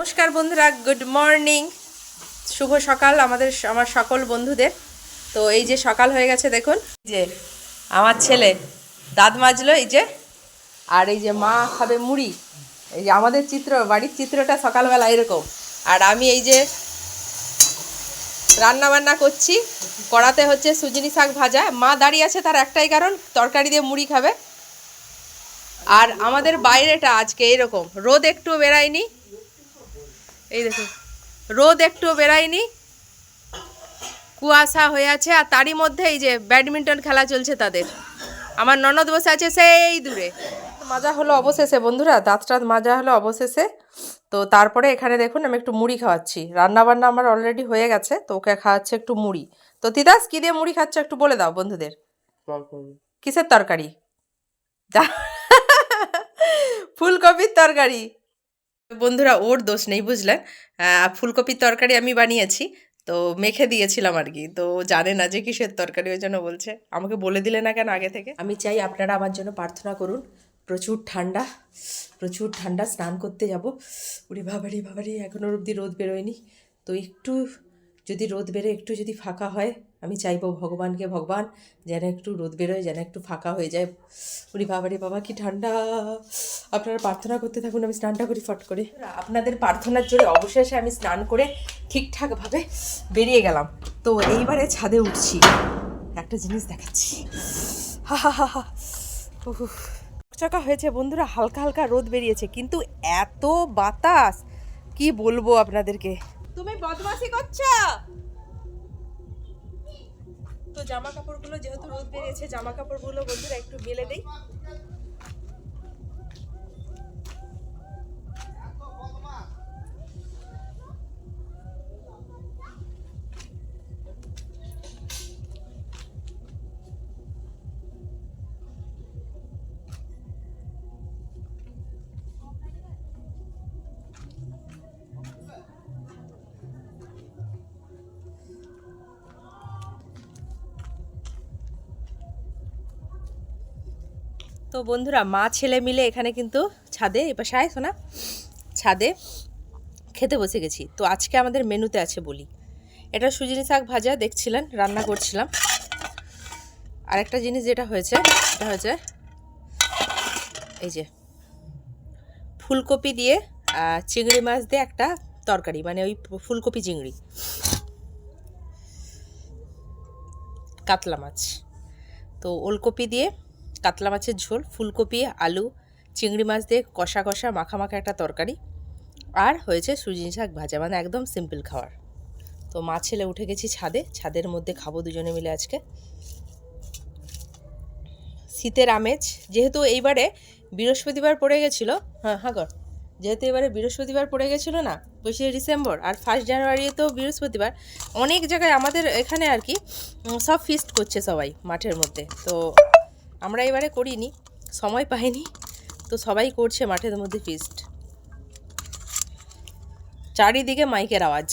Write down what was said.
নমস্কার বন্ধুরা, good morning, শুভ সকাল আমার সকল বন্ধুদের। তো এই যে সকাল হয়ে গেছে, দেখুন যে আমার ছেলে দাঁত মাজলো, এই যে, আর এই যে মা খাবে মুড়ি। এই যে আমাদের বাড়ির চিত্রটা সকালবেলা এরকম। আর আমি এই যে রান্না বান্না করছি, কড়াতে হচ্ছে সুজনি শাক ভাজা। মা দাঁড়িয়ে আছে, তার একটাই কারণ, তরকারি দিয়ে মুড়ি খাবে। আর আমাদের বাইরেটা আজকে এরকম, রোদ একটু বেরায়নি, এই দেখুন রোদ একটু বেরায়নি, কুয়াশা হয়ে আছে। আর তারই মধ্যে এই যে ব্যাডমিন্টন খেলা চলছে তাদের। আমার ননদ বসে আছে সেই দূরে। মাজা হলো অবশেষে বন্ধুরা, দাঁত মাজা হলো অবশেষে। তো তারপরে এখানে দেখুন আমি একটু মুড়ি খাওয়াচ্ছি। রান্না বান্না আমার অলরেডি হয়ে গেছে, তো ওকে খাওয়াচ্ছে একটু মুড়ি। তো তিতাস, কি দিয়ে মুড়ি খাচ্ছ একটু বলে দাও বন্ধুদের। কিসের তরকারি? ফুলকপির তরকারি। বন্ধুরা, ওর দোষ নেই বুঝলেন। ফুলকপির তরকারি আমি বানিয়েছি, তো মেখে দিয়েছিলাম আর কি। তো জানে না যে কিসের তরকারি, ওই জন্য বলছে। আমাকে বলে দিলে না কেন আগে থেকে? আমি চাই আপনারা আমার জন্য প্রার্থনা করুন। প্রচুর ঠান্ডা, প্রচুর ঠান্ডা। স্নান করতে যাব। উড়ি বাবারি বাবারি, এখনও অবধি রোদ বেরোয়নি। তো একটু যদি রোদ বেরোয়, একটু যদি ফাঁকা হয়, আমি চাইবো ভগবানকে, ভগবান যেন একটু রোদ বেরোয়, যেন একটু ফাঁকা হয়ে যায়। উড়ি বাবারি বাবা, কি ঠান্ডা। আপনারা প্রার্থনা করতে থাকুন, আমি স্নানটা করি ফট করে। আপনাদের প্রার্থনার জোরে অবশেষে আমি স্নান করে ঠিকঠাকভাবে বেরিয়ে গেলাম। তো এইবারে ছাদে উঠছি, একটা জিনিস দেখাচ্ছি। হা হা হা হা, চকচকা হয়েছে বন্ধুরা, হালকা হালকা রোদ বেরিয়েছে, কিন্তু এত বাতাস, কি বলবো আপনাদেরকে। তুমি বদমাশি করছো। তো জামা কাপড়গুলো, যেহেতু রোদ বেরিয়েছে, জামা কাপড়গুলো বন্ধুরা একটু মেলে দেই। তো বন্ধুরা, মা ছেলে মিলে এখানে কিন্তু ছাদে, এবার সায় শোনা, ছাদে খেতে বসে গেছি। তো আজকে আমাদের মেনুতে আছে বলি, এটা সুজনি শাক ভাজা দেখছিলেন, রান্না করছিলাম। আর একটা জিনিস যেটা হয়েছে, এটা হয়েছে এই যে ফুলকপি দিয়ে চিংড়ি মাছ দিয়ে একটা তরকারি, মানে ওই ফুলকপি চিংড়ি, কাতলা মাছ। তো ওলকপি দিয়ে কাতলা মাছের ঝোল, ফুলকপি, আলু, চিংড়ি মাছ দিয়ে কষা কষা মাখা মাখা একটা তরকারি। আর হয়েছে সুজনি শাক ভাজা, মানে একদম সিম্পল খাবার। তো মা ছেলে উঠে গেছি ছাদে, ছাদের মধ্যে খাবো দুজনে মিলে আজকে। শীতের আমেজ, যেহেতু এইবারে বৃহস্পতিবার পড়ে গেছিলো, যেহেতু এবারে বৃহস্পতিবার পড়ে গেছিলো না, 25শে ডিসেম্বর, আর 1 জানুয়ারি তো বৃহস্পতিবার। অনেক জায়গায় আমাদের এখানে আর কি সব ফিস্ট করছে সবাই মাঠের মধ্যে। তো আমরা এবারে করিনি, সময় পাইনি, তো সবাই করছে মাঠের মধ্যে ফিস্ট। চারিদিকে মাইকের আওয়াজ।